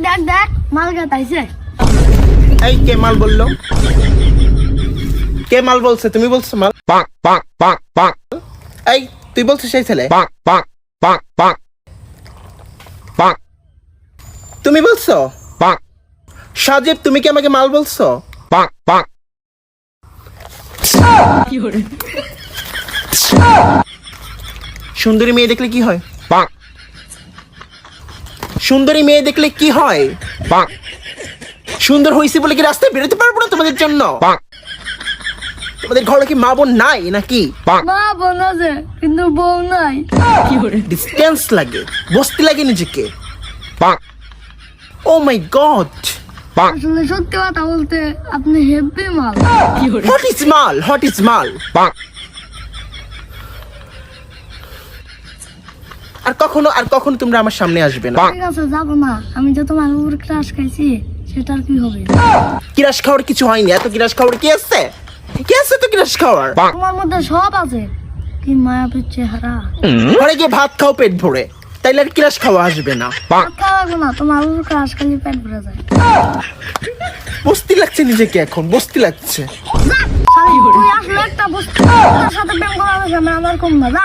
দেখ দেখ মাল গাতাইছে। এই কে মাল বললো? কে মাল বলছে? তুমি বলছো মাল? এই তুই বলছিস সেই ছেলে? তুমি বলছো? সাজিব তুমি কি আমাকে মাল বলছো? সুন্দরী মেয়ে দেখলে কি হয়? সুন্দরী মেয়ে দেখলে কি হয়? সুন্দর হইছি বলে কি রাস্তায় বেরোতে পারবো না তোমাদের জন্য? তোমাদের ঘরে কি মা বোন নাই নাকি? মা বোন আছে কিন্তু বউ নাই। ডিস্টেন্স লাগে, বসতে লাগে নিজেকে। ও মাই গড, আসলে সত্যি কথা বলতে আপনি হেভি মাল। হোয়াট ইজ মাল? হোয়াট ইজ মাল? আর কখনো তোমরা আমার সামনে আসবে না। ঠিক আছে যাবো না, আমি যে তোমার উপর ক্রাশ খাইছি সেটার কি হবে? কিরাস খাওয়ার কিছু হয়নি। এত কিরাস খাওয়ার কি আছে? কি আছে তো কিরাস খাওয়ার? তোমার মধ্যে সব আছে, কি মায়াবীর চেহারা। ঘরে গিয়ে ভাত খাও পেট ভরে, তাইলে আর কিরাস খাওয়া আসবে না। ভাত খাওয়া লাগবে না, তোমার উপর ক্রাশ খালি পেট ভরে যায়। বস্তি লাগছে নিজেকে, এখন বস্তি লাগছে। যা, শালি, তুই আসলে একটা বস্তু, তোর সাথে প্রেম করা হবে, আমার কম না, যা।